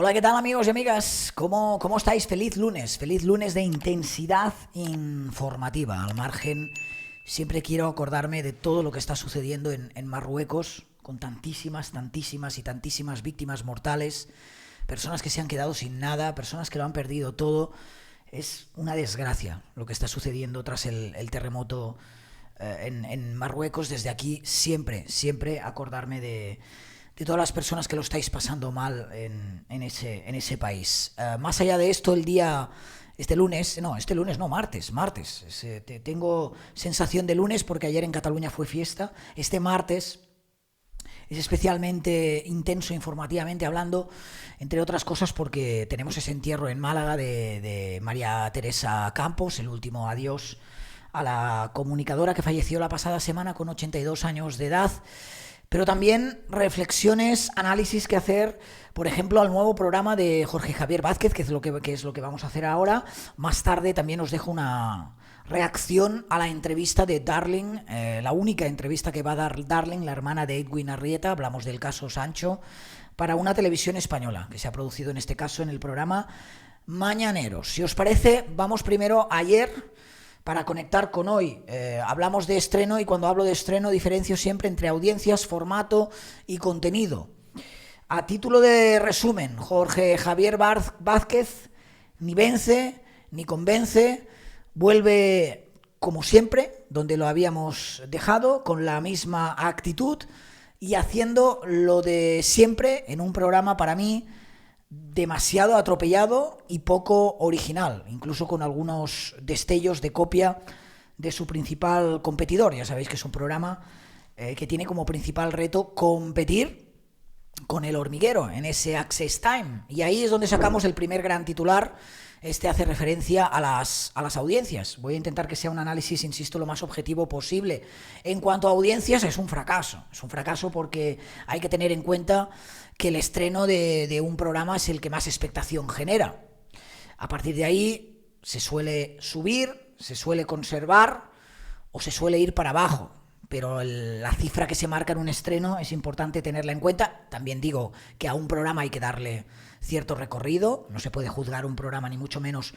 Hola, ¿qué tal amigos y amigas? ¿Cómo estáis? Feliz lunes de intensidad informativa. Al margen, siempre quiero acordarme de todo lo que está sucediendo en Marruecos, con tantísimas y tantísimas víctimas mortales, personas que se han quedado sin nada, personas que lo han perdido todo. Es una desgracia lo que está sucediendo tras el terremoto en Marruecos. Desde aquí siempre acordarme de todas las personas que lo estáis pasando mal en ese país. Más allá de esto, martes. Tengo sensación de lunes porque ayer en Cataluña fue fiesta. Este martes es especialmente intenso informativamente hablando, entre otras cosas porque tenemos ese entierro en Málaga de María Teresa Campos, el último adiós a la comunicadora que falleció la pasada semana con 82 años de edad. Pero también reflexiones, análisis que hacer, por ejemplo, al nuevo programa de Jorge Javier Vázquez, que es lo que vamos a hacer ahora. Más tarde también os dejo una reacción a la entrevista de Darling, la única entrevista que va a dar Darling, la hermana de Edwin Arrieta. Hablamos del caso Sancho, para una televisión española, que se ha producido en este caso en el programa Mañaneros. Si os parece, vamos primero ayer, para conectar con hoy. Hablamos de estreno y cuando hablo de estreno diferencio siempre entre audiencias, formato y contenido. A título de resumen, Jorge Javier Vázquez ni vence ni convence, vuelve como siempre, donde lo habíamos dejado, con la misma actitud y haciendo lo de siempre en un programa para mí demasiado atropellado y poco original, incluso con algunos destellos de copia de su principal competidor. Ya sabéis que es un programa que tiene como principal reto competir con El Hormiguero en ese Access Time, y ahí es donde sacamos el primer gran titular. Este hace referencia a las audiencias. Voy a intentar que sea un análisis, insisto, lo más objetivo posible. En cuanto a audiencias, es un fracaso porque hay que tener en cuenta que el estreno de un programa es el que más expectación genera. A partir de ahí se suele subir, se suele conservar o se suele ir para abajo, pero la cifra que se marca en un estreno es importante tenerla en cuenta. También digo que a un programa hay que darle cierto recorrido, no se puede juzgar un programa ni mucho menos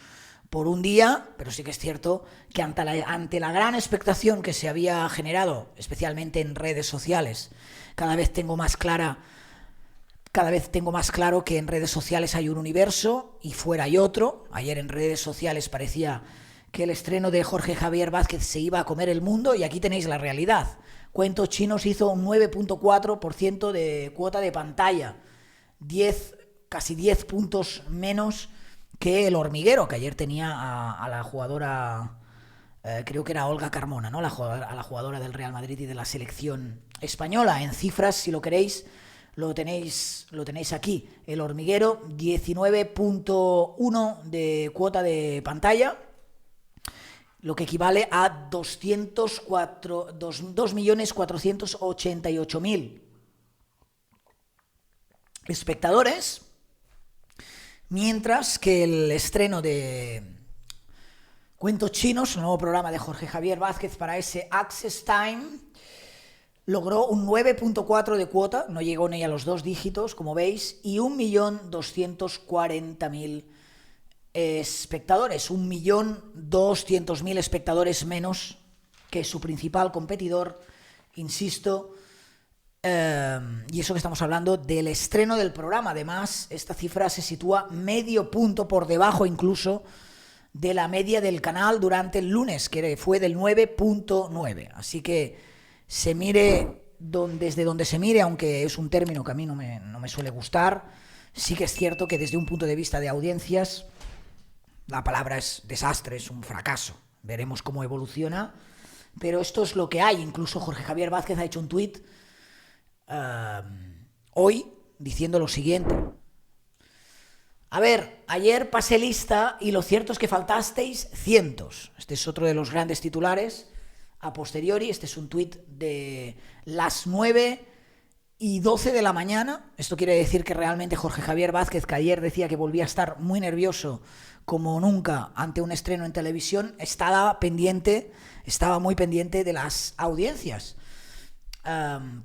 por un día, pero sí que es cierto que ante la gran expectación que se había generado, especialmente en redes sociales, cada vez tengo más claro que en redes sociales hay un universo y fuera hay otro. Ayer en redes sociales parecía que el estreno de Jorge Javier Vázquez se iba a comer el mundo, y aquí tenéis la realidad. Cuentos Chinos hizo un 9.4% de cuota de pantalla, casi 10 puntos menos que El Hormiguero, que ayer tenía a la jugadora, creo que era Olga Carmona, ¿no? A la jugadora del Real Madrid y de la selección española. En cifras, si lo queréis, lo tenéis aquí. El Hormiguero, 19.1 de cuota de pantalla, lo que equivale a 2.488.000 espectadores, mientras que el estreno de Cuentos Chinos, el nuevo programa de Jorge Javier Vázquez para ese Access Time, logró un 9.4 de cuota, no llegó ni a los 2 dígitos, como veis, y 1.240.000 espectadores, 1.200.000 espectadores menos que su principal competidor, insisto, y eso que estamos hablando del estreno del programa. Además, esta cifra se sitúa medio punto por debajo incluso de la media del canal durante el lunes, que fue del 9.9. Así que se mire desde donde se mire, aunque es un término que a mí no me suele gustar, sí que es cierto que desde un punto de vista de audiencias, la palabra es desastre, es un fracaso. Veremos cómo evoluciona, pero esto es lo que hay. Incluso Jorge Javier Vázquez ha hecho un tuit hoy diciendo lo siguiente: a ver, ayer pasé lista y lo cierto es que faltasteis cientos. Este es otro de los grandes titulares a posteriori. Este es un tuit de las 9:12 de la mañana. Esto quiere decir que realmente Jorge Javier Vázquez, que ayer decía que volvía a estar muy nervioso como nunca ante un estreno en televisión, estaba muy pendiente de las audiencias.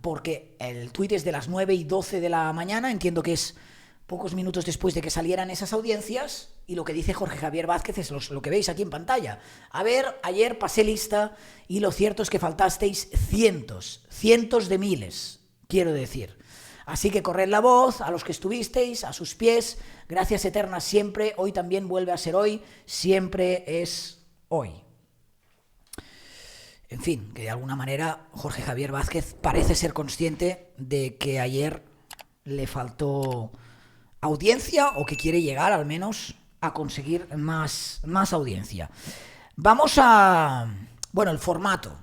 Porque el tuit es de las 9:12 de la mañana, entiendo que es pocos minutos después de que salieran esas audiencias, y lo que dice Jorge Javier Vázquez es lo que veis aquí en pantalla. A ver, ayer pasé lista y lo cierto es que faltasteis cientos de miles, quiero decir. Así que corred la voz a los que estuvisteis, a sus pies, gracias eternas siempre, hoy también vuelve a ser hoy, siempre es hoy. En fin, que de alguna manera Jorge Javier Vázquez parece ser consciente de que ayer le faltó audiencia o que quiere llegar al menos a conseguir más audiencia. Vamos a... Bueno, el formato.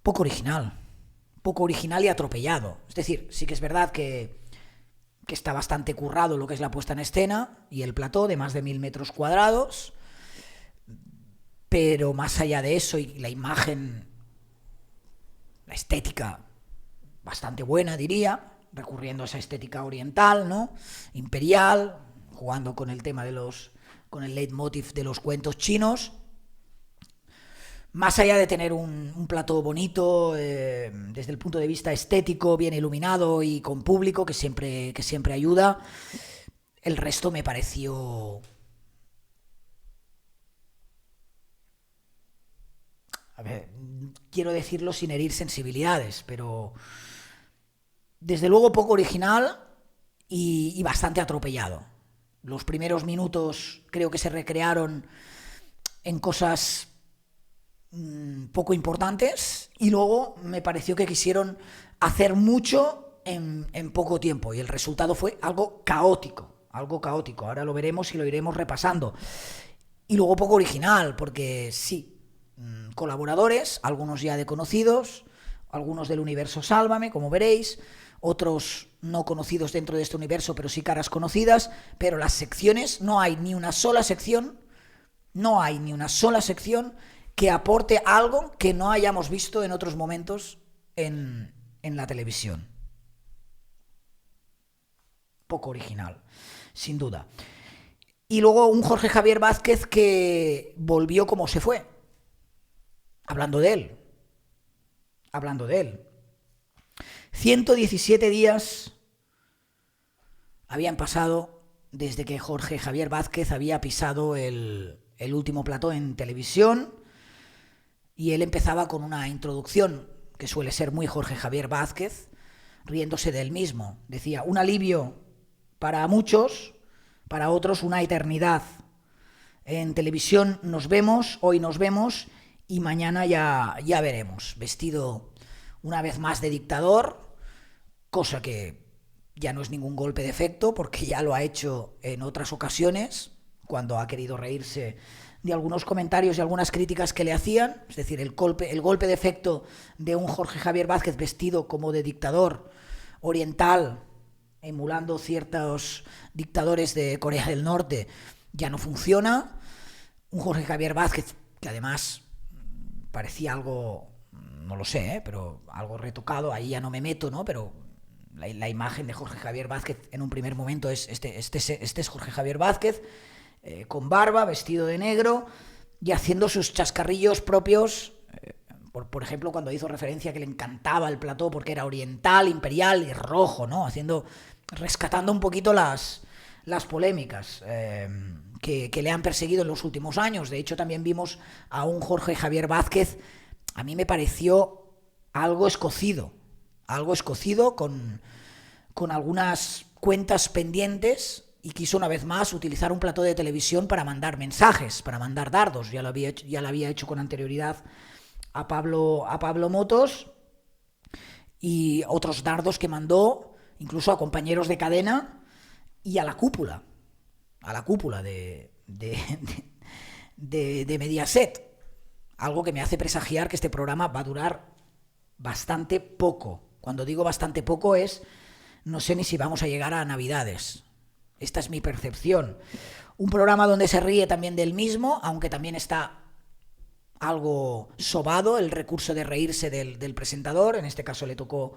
Poco original y atropellado. Es decir, sí que es verdad que está bastante currado lo que es la puesta en escena y el plató de más de 1000 metros cuadrados, pero más allá de eso y la imagen, la estética bastante buena, diría, recurriendo a esa estética oriental, ¿no? Imperial, jugando con el tema con el leitmotiv de los cuentos chinos. Más allá de tener un plató bonito, desde el punto de vista estético, bien iluminado y con público, que siempre ayuda, el resto me pareció... A ver, quiero decirlo sin herir sensibilidades, pero desde luego poco original y bastante atropellado. Los primeros minutos creo que se recrearon en cosas poco importantes y luego me pareció que quisieron hacer mucho en poco tiempo y el resultado fue algo caótico. Ahora lo veremos y lo iremos repasando. Y luego poco original, porque sí, colaboradores, algunos ya de conocidos, algunos del universo Sálvame, como veréis, otros no conocidos dentro de este universo, pero sí caras conocidas, pero las secciones, no hay ni una sola sección que aporte algo que no hayamos visto en otros momentos en la televisión. Poco original, sin duda. Y luego un Jorge Javier Vázquez que volvió como se fue. Hablando de él. 117 días habían pasado desde que Jorge Javier Vázquez había pisado el último plató en televisión y él empezaba con una introducción que suele ser muy Jorge Javier Vázquez, riéndose de él mismo. Decía, un alivio para muchos, para otros una eternidad. En televisión hoy nos vemos y mañana ya veremos. Vestido una vez más de dictador, cosa que ya no es ningún golpe de efecto, porque ya lo ha hecho en otras ocasiones, cuando ha querido reírse de algunos comentarios y algunas críticas que le hacían. Es decir, el golpe de efecto de un Jorge Javier Vázquez vestido como de dictador oriental, emulando ciertos dictadores de Corea del Norte, ya no funciona. Un Jorge Javier Vázquez que además parecía algo, no lo sé, pero algo retocado, ahí ya no me meto, ¿no? Pero la imagen de Jorge Javier Vázquez en un primer momento es este es Jorge Javier Vázquez, con barba, vestido de negro y haciendo sus chascarrillos propios, por ejemplo, cuando hizo referencia que le encantaba el plató porque era oriental, imperial y rojo, ¿no? Rescatando un poquito las polémicas que le han perseguido en los últimos años. De hecho, también vimos a un Jorge Javier Vázquez, a mí me pareció algo escocido con algunas cuentas pendientes, y quiso una vez más utilizar un plató de televisión para mandar mensajes, para mandar dardos. Ya lo había hecho con anterioridad a Pablo Motos, y otros dardos que mandó incluso a compañeros de cadena y a la cúpula de Mediaset. Algo que me hace presagiar que este programa va a durar bastante poco. Cuando digo bastante poco no sé ni si vamos a llegar a Navidades. Esta es mi percepción. Un programa donde se ríe también del mismo, aunque también está algo sobado el recurso de reírse del presentador. En este caso le tocó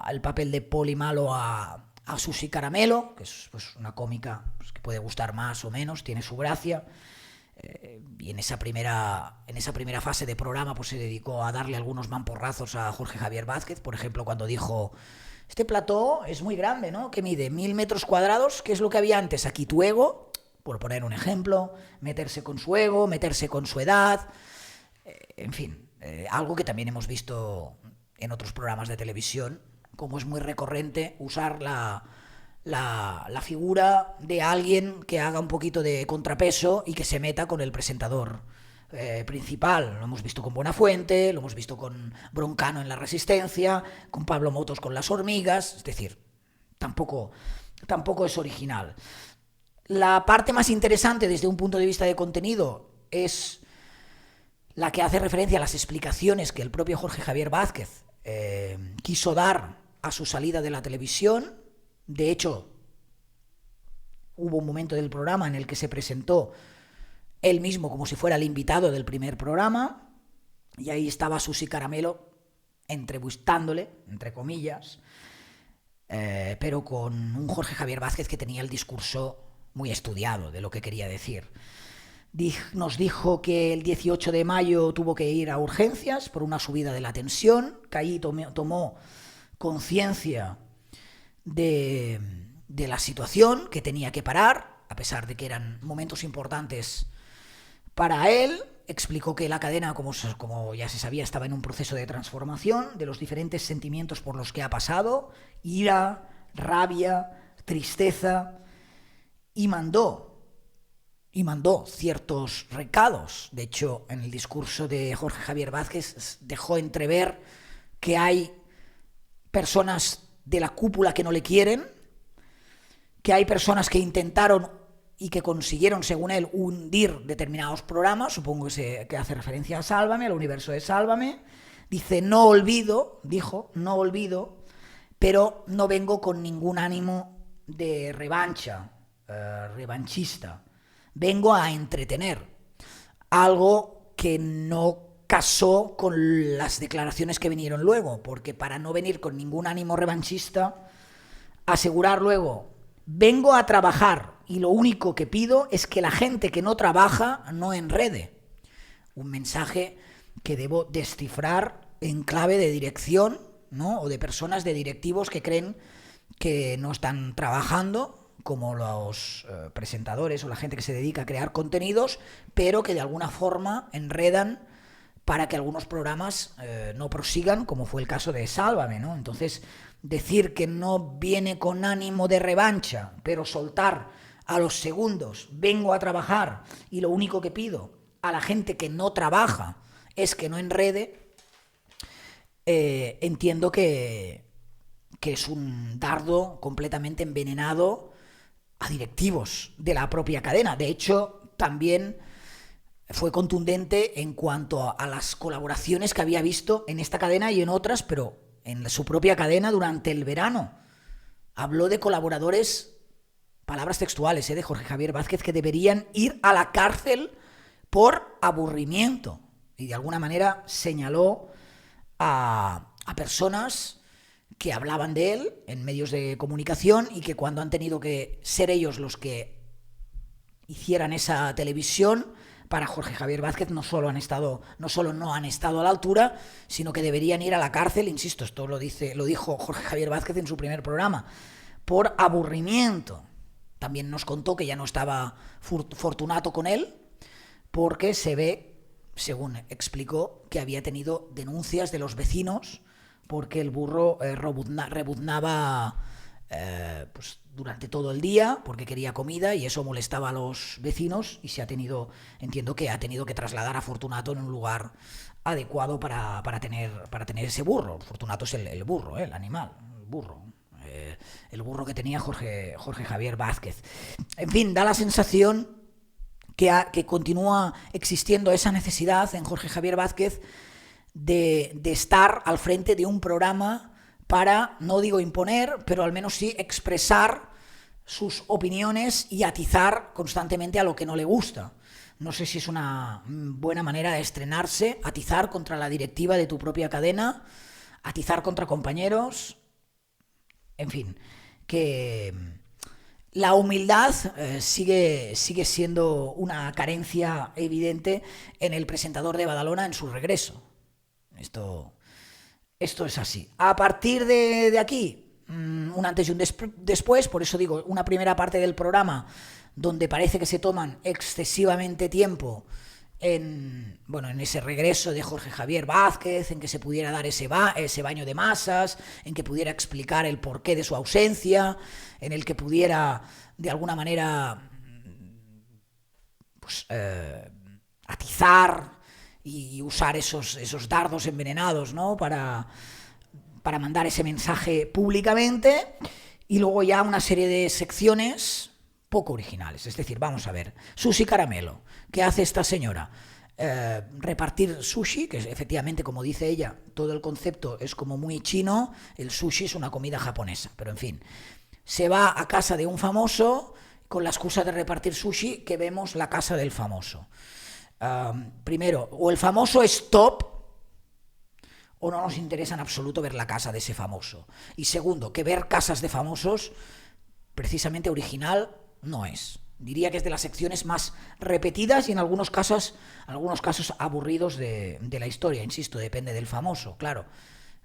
el papel de Poli Malo a Susi Caramelo, que es pues, una cómica pues, que puede gustar más o menos, tiene su gracia. Y en esa primera fase de programa pues se dedicó a darle algunos mamporrazos a Jorge Javier Vázquez, por ejemplo cuando dijo Este plató es muy grande, ¿no? Que mide 1000 metros cuadrados, que es lo que había antes. Aquí tu ego, por poner un ejemplo, meterse con su ego, meterse con su edad, en fin, algo que también hemos visto en otros programas de televisión, como es muy recurrente usar la figura de alguien que haga un poquito de contrapeso y que se meta con el presentador principal. Lo hemos visto con Buenafuente, lo hemos visto con Broncano en La Resistencia, con Pablo Motos con Las Hormigas, es decir, tampoco es original. La parte más interesante desde un punto de vista de contenido es la que hace referencia a las explicaciones que el propio Jorge Javier Vázquez quiso dar a su salida de la televisión. De hecho, hubo un momento del programa en el que se presentó él mismo como si fuera el invitado del primer programa, y ahí estaba Susi Caramelo entrevistándole, entre comillas, pero con un Jorge Javier Vázquez que tenía el discurso muy estudiado de lo que quería decir. Nos dijo que el 18 de mayo tuvo que ir a urgencias por una subida de la tensión, que ahí tomó conciencia de la situación, que tenía que parar, a pesar de que eran momentos importantes para él. Explicó que la cadena, como ya se sabía, estaba en un proceso de transformación de los diferentes sentimientos por los que ha pasado: ira, rabia, tristeza, y mandó ciertos recados. De hecho, en el discurso de Jorge Javier Vázquez dejó entrever que hay personas de la cúpula que no le quieren, que hay personas que intentaron y que consiguieron, según él, hundir determinados programas. Supongo que hace referencia a Sálvame, al universo de Sálvame. Dijo, no olvido, pero no vengo con ningún ánimo de revanchista. Vengo a entretener. Algo que no casó con las declaraciones que vinieron luego, porque para no venir con ningún ánimo revanchista, asegurar luego: vengo a trabajar y lo único que pido es que la gente que no trabaja no enrede. Un mensaje que debo descifrar en clave de dirección, ¿no? O de personas, de directivos que creen que no están trabajando, como los presentadores o la gente que se dedica a crear contenidos, pero que de alguna forma enredan para que algunos programas no prosigan, como fue el caso de Sálvame, ¿no? Entonces, decir que no viene con ánimo de revancha, pero soltar a los segundos: vengo a trabajar y lo único que pido a la gente que no trabaja es que no enrede, entiendo que es un dardo completamente envenenado a directivos de la propia cadena. De hecho, también fue contundente en cuanto a las colaboraciones que había visto en esta cadena y en otras, pero en su propia cadena durante el verano. Habló de colaboradores, palabras textuales, de Jorge Javier Vázquez, que deberían ir a la cárcel por aburrimiento. Y de alguna manera señaló a personas que hablaban de él en medios de comunicación y que cuando han tenido que ser ellos los que hicieran esa televisión, para Jorge Javier Vázquez no solo no han estado a la altura, sino que deberían ir a la cárcel. Insisto, esto lo dijo Jorge Javier Vázquez en su primer programa, por aburrimiento. También nos contó que ya no estaba Fortunato con él, porque se ve, según explicó, que había tenido denuncias de los vecinos porque el burro rebuznaba pues durante todo el día porque quería comida, y eso molestaba a los vecinos, y entiendo que ha tenido que trasladar a Fortunato en un lugar adecuado para tener ese burro. Fortunato es el burro, el animal, el burro que tenía Jorge Javier Vázquez. En fin, da la sensación que continúa existiendo esa necesidad en Jorge Javier Vázquez de estar al frente de un programa para, no digo imponer, pero al menos sí expresar sus opiniones y atizar constantemente a lo que no le gusta. No sé si es una buena manera de estrenarse: atizar contra la directiva de tu propia cadena, atizar contra compañeros. En fin, que la humildad sigue siendo una carencia evidente en el presentador de Badalona en su regreso. Esto es así. A partir de aquí, un antes y un después, por eso digo, una primera parte del programa donde parece que se toman excesivamente tiempo en ese regreso de Jorge Javier Vázquez, en que se pudiera dar ese baño de masas, en que pudiera explicar el porqué de su ausencia, en el que pudiera, de alguna manera, atizar y usar esos dardos envenenados, ¿no?, para mandar ese mensaje públicamente, y luego ya una serie de secciones poco originales. Es decir, vamos a ver, Sushi Caramelo, ¿qué hace esta señora? Repartir sushi, que efectivamente, como dice ella, todo el concepto es como muy chino, el sushi es una comida japonesa, pero en fin, se va a casa de un famoso con la excusa de repartir sushi, que vemos la casa del famoso. Primero, o el famoso es top, o no nos interesa en absoluto ver la casa de ese famoso. Y segundo, que ver casas de famosos precisamente original no es. Diría que es de las secciones más repetidas y en algunos casos aburridos de la historia. Insisto, depende del famoso, claro.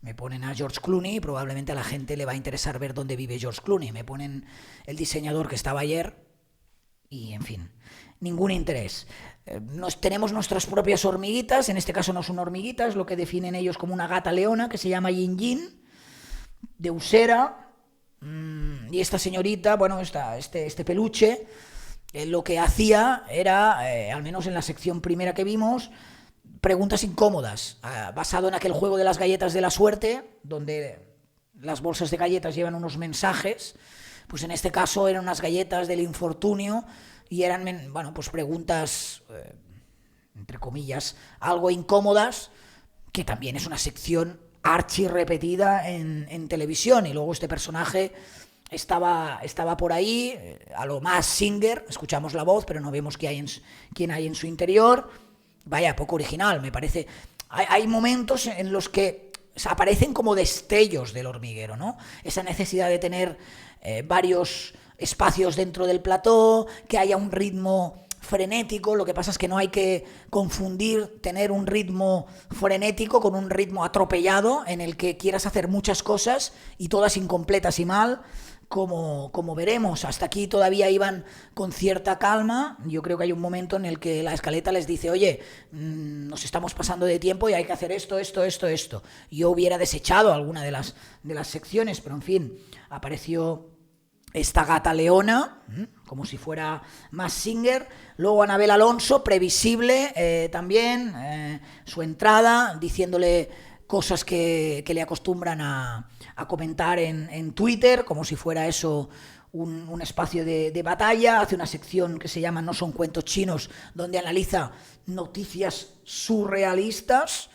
Me ponen a George Clooney y probablemente a la gente le va a interesar ver dónde vive George Clooney. Me ponen el diseñador que estaba ayer y, en fin, ningún interés. Tenemos nuestras propias hormiguitas, en este caso no son hormiguitas, lo que definen ellos como una gata leona, que se llama Yin Yin, de Usera. Y esta señorita, este peluche, lo que hacía era, al menos en la sección primera que vimos, preguntas incómodas, basado en aquel juego de las galletas de la suerte, donde las bolsas de galletas llevan unos mensajes. Pues en este caso eran unas galletas del infortunio y eran, preguntas, entre comillas, algo incómodas, que también es una sección archi repetida en televisión. Y luego este personaje estaba por ahí, a lo más Singer, escuchamos la voz, pero no vemos quién hay en su interior. Vaya, poco original, me parece. Hay momentos en los que aparecen como destellos del hormiguero, ¿no? Esa necesidad de tener varios espacios dentro del plató, que haya un ritmo frenético. Lo que pasa es que no hay que confundir tener un ritmo frenético con un ritmo atropellado en el que quieras hacer muchas cosas y todas incompletas y mal, como veremos. Hasta aquí todavía iban con cierta calma. Yo creo que hay un momento en el que la escaleta les dice: oye, nos estamos pasando de tiempo y hay que hacer esto. Yo hubiera desechado alguna de las secciones, pero en fin, apareció esta gata leona, como si fuera más Singer. Luego Anabel Alonso, previsible también, su entrada, diciéndole cosas que le acostumbran a comentar en Twitter, como si fuera eso un espacio de batalla. Hace una sección que se llama No son cuentos chinos, donde analiza noticias surrealistas,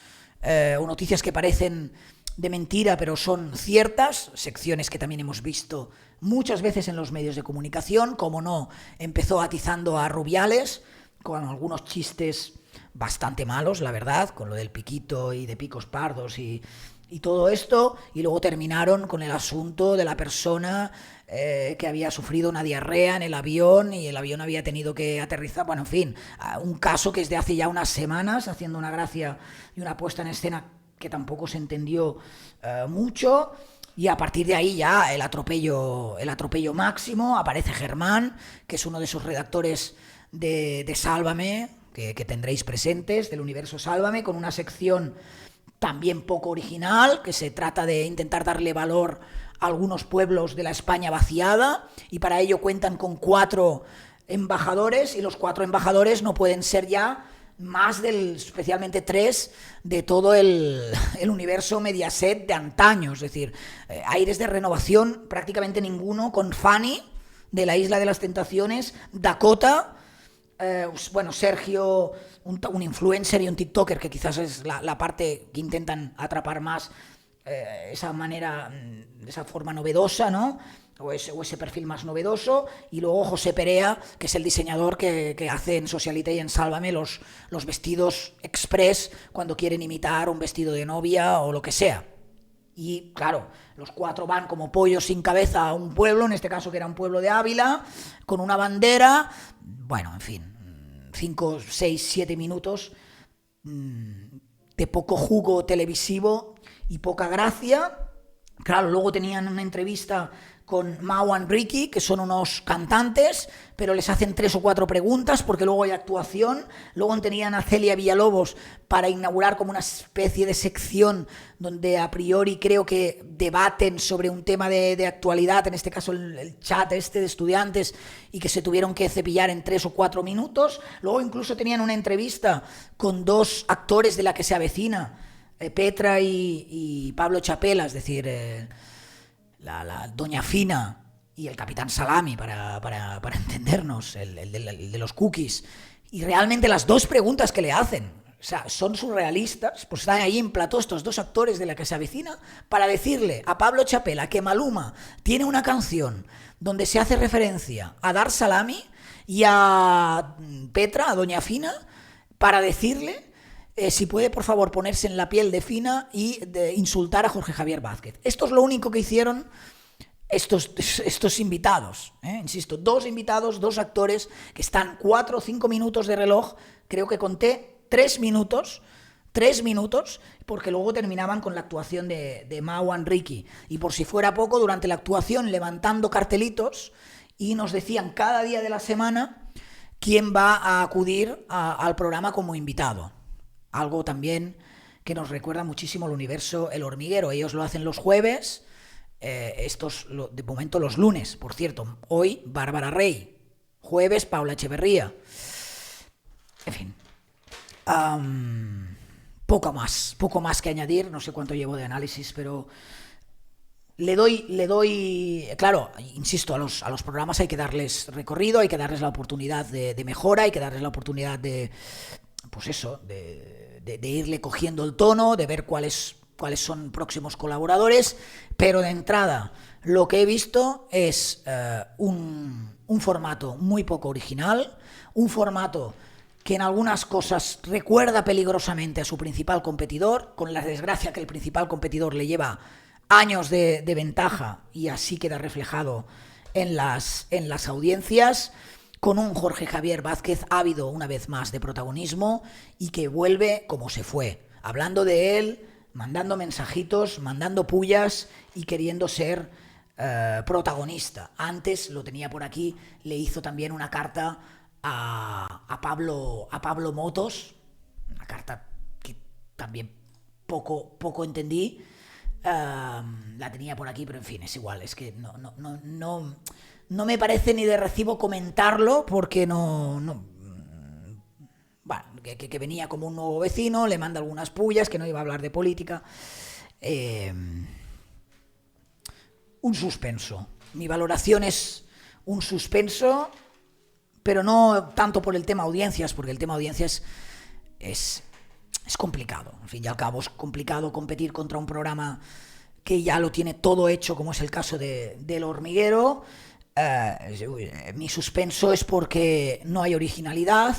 o noticias que parecen de mentira pero son ciertas, secciones que también hemos visto muchas veces en los medios de comunicación. Como no, empezó atizando a Rubiales con algunos chistes bastante malos, la verdad, con lo del piquito y de picos pardos y todo esto, y luego terminaron con el asunto de la persona que había sufrido una diarrea en el avión y el avión había tenido que aterrizar. Bueno, en fin, un caso que es de hace ya unas semanas, haciendo una gracia y una puesta en escena que tampoco se entendió mucho. Y a partir de ahí ya el atropello máximo. Aparece Germán, que es uno de esos redactores de Sálvame, que tendréis presentes, del universo Sálvame, con una sección también poco original, que se trata de intentar darle valor a algunos pueblos de la España vaciada, y para ello cuentan con 4 embajadores, y los 4 embajadores no pueden ser ya más especialmente 3 de todo el universo Mediaset de antaño. Es decir, aires de renovación prácticamente ninguno, con Fanny de la Isla de las Tentaciones, Dakota, Sergio, un influencer y un tiktoker, que quizás es la parte que intentan atrapar más, esa manera, esa forma novedosa, ¿no? O ese perfil más novedoso. Y luego José Perea, que es el diseñador que hace en Socialite y en Sálvame los vestidos express cuando quieren imitar un vestido de novia o lo que sea. Y claro, los 4 van como pollos sin cabeza a un pueblo, en este caso que era un pueblo de Ávila, con una bandera. Bueno, en fin, 5, 6, 7 minutos de poco jugo televisivo y poca gracia, Claro, luego tenían una entrevista con Mau and Ricky, que son unos cantantes, pero les hacen 3 o 4 preguntas porque luego hay actuación. Luego tenían a Celia Villalobos para inaugurar como una especie de sección donde a priori creo que debaten sobre un tema de actualidad, en este caso el chat de estudiantes, y que se tuvieron que cepillar en 3 o 4 minutos. Luego incluso tenían una entrevista con 2 actores de La que se avecina, Petra y Pablo Chapela, es decir, la Doña Fina y el Capitán Salami, para entendernos, el de los cookies. Y realmente las 2 preguntas que le hacen, o sea, son surrealistas, pues están ahí en plató estos 2 actores de La que se avecina para decirle a Pablo Chapela que Maluma tiene una canción donde se hace referencia a Dar Salami, y a Petra, a Doña Fina, para decirle si puede, por favor, ponerse en la piel de Fina y de insultar a Jorge Javier Vázquez. Esto es lo único que hicieron estos invitados. Insisto, 2 invitados, 2 actores, que están 4 o 5 minutos de reloj. Creo que conté 3 minutos, porque luego terminaban con la actuación de Mau and Ricky. Y por si fuera poco, durante la actuación levantando cartelitos, y nos decían cada día de la semana quién va a acudir al programa como invitado. Algo también que nos recuerda muchísimo al universo El Hormiguero. Ellos lo hacen los jueves, estos de momento los lunes, por cierto. Hoy Bárbara Rey, jueves Paula Echeverría. En fin, poco más que añadir. No sé cuánto llevo de análisis, pero le doy, claro, insisto, a los programas hay que darles recorrido, hay que darles la oportunidad de mejora, hay que darles la oportunidad de, pues eso, de irle cogiendo el tono, de ver cuáles son próximos colaboradores, pero de entrada lo que he visto es un formato muy poco original, un formato que en algunas cosas recuerda peligrosamente a su principal competidor, con la desgracia que el principal competidor le lleva años de ventaja, y así queda reflejado en las audiencias, con un Jorge Javier Vázquez ávido una vez más de protagonismo y que vuelve como se fue, hablando de él, mandando mensajitos, mandando pullas y queriendo ser protagonista. Antes lo tenía por aquí, le hizo también una carta a Pablo Motos, una carta que también poco entendí. La tenía por aquí, pero en fin, es igual, es que no me parece ni de recibo comentarlo, porque bueno, que venía como un nuevo vecino, le manda algunas pullas, que no iba a hablar de política. Un suspenso. Mi valoración es un suspenso, pero no tanto por el tema audiencias, porque el tema audiencias es complicado. Al fin y al cabo es complicado competir contra un programa que ya lo tiene todo hecho, como es el caso del Hormiguero. Mi suspenso es porque no hay originalidad,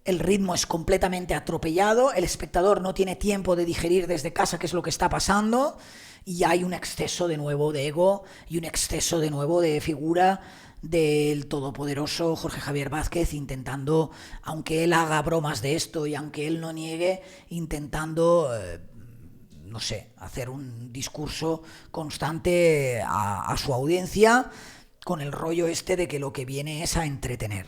el ritmo es completamente atropellado, el espectador no tiene tiempo de digerir desde casa qué es lo que está pasando, y hay un exceso de nuevo de ego y un exceso de nuevo de figura del todopoderoso Jorge Javier Vázquez, intentando, aunque él haga bromas de esto y aunque él no niegue, intentando no sé, hacer un discurso constante a su audiencia, con el rollo este de que lo que viene es a entretener.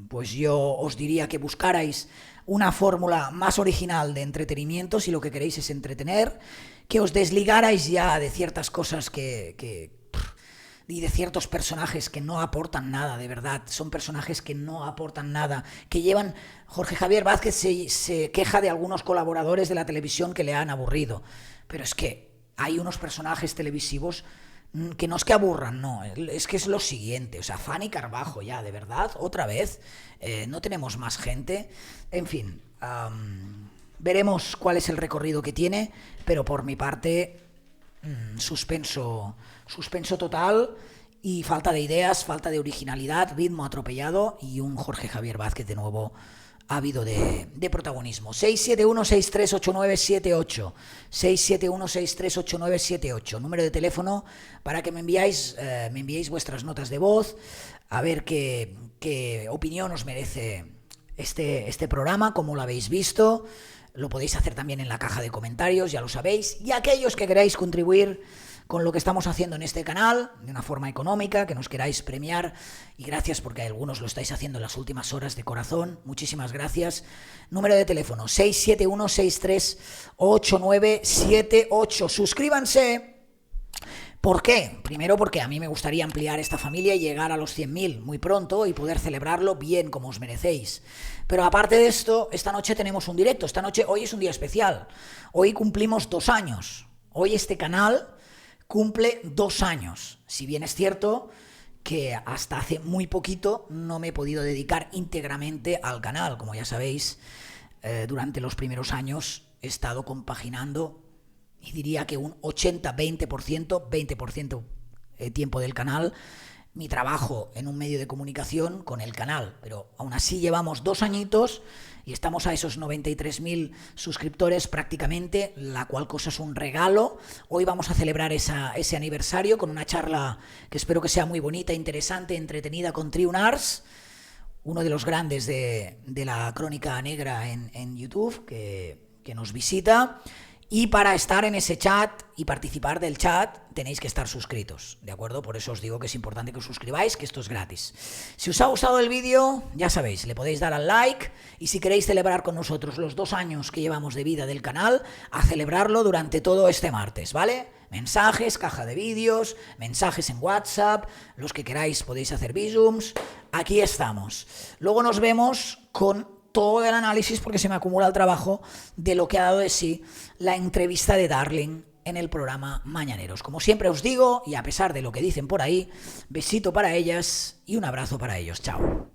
Pues yo os diría que buscarais una fórmula más original de entretenimiento si lo que queréis es entretener, que os desligarais ya de ciertas cosas y de ciertos personajes que no aportan nada, de verdad. Son personajes que no aportan nada, que llevan... Jorge Javier Vázquez se queja de algunos colaboradores de la televisión que le han aburrido, pero es que hay unos personajes televisivos que no es que aburran, no, es que es lo siguiente. O sea, Fanny Carbajo, ya, de verdad, otra vez, no tenemos más gente. En fin, veremos cuál es el recorrido que tiene, pero por mi parte, suspenso total, y falta de ideas, falta de originalidad, ritmo atropellado, y un Jorge Javier Vázquez de nuevo ávido de protagonismo. 671-638978, 671-638978, número de teléfono para que me enviéis vuestras notas de voz, a ver qué opinión os merece este programa, cómo lo habéis visto. Lo podéis hacer también en la caja de comentarios, ya lo sabéis, y aquellos que queráis contribuir con lo que estamos haciendo en este canal, de una forma económica, que nos queráis premiar, y gracias porque algunos lo estáis haciendo en las últimas horas de corazón, muchísimas gracias. Número de teléfono 671-638978. Suscríbanse. ¿Por qué? Primero porque a mí me gustaría ampliar esta familia y llegar a los 100.000 muy pronto y poder celebrarlo bien como os merecéis. Pero aparte de esto, esta noche tenemos un directo. Hoy es un día especial. Hoy cumplimos 2 años. Hoy este canal cumple 2 años. Si bien es cierto que hasta hace muy poquito no me he podido dedicar íntegramente al canal. Como ya sabéis, durante los primeros años he estado compaginando, y diría que un 80-20%, 20% tiempo del canal, mi trabajo en un medio de comunicación con el canal. Pero aún así llevamos 2 añitos y estamos a esos 93.000 suscriptores prácticamente, la cual cosa es un regalo. Hoy vamos a celebrar ese aniversario con una charla que espero que sea muy bonita, interesante, entretenida con Triun Arts, uno de los grandes de la crónica negra en YouTube que nos visita. Y para estar en ese chat y participar del chat tenéis que estar suscritos, ¿de acuerdo? Por eso os digo que es importante que os suscribáis, que esto es gratis. Si os ha gustado el vídeo, ya sabéis, le podéis dar al like, y si queréis celebrar con nosotros los 2 años que llevamos de vida del canal, a celebrarlo durante todo este martes, ¿vale? Mensajes, caja de vídeos, mensajes en WhatsApp, los que queráis podéis hacer visums, aquí estamos. Luego nos vemos con todo el análisis, porque se me acumula el trabajo, de lo que ha dado de sí la entrevista de Darling en el programa Mañaneros. Como siempre os digo, y a pesar de lo que dicen por ahí, besito para ellas y un abrazo para ellos. Chao.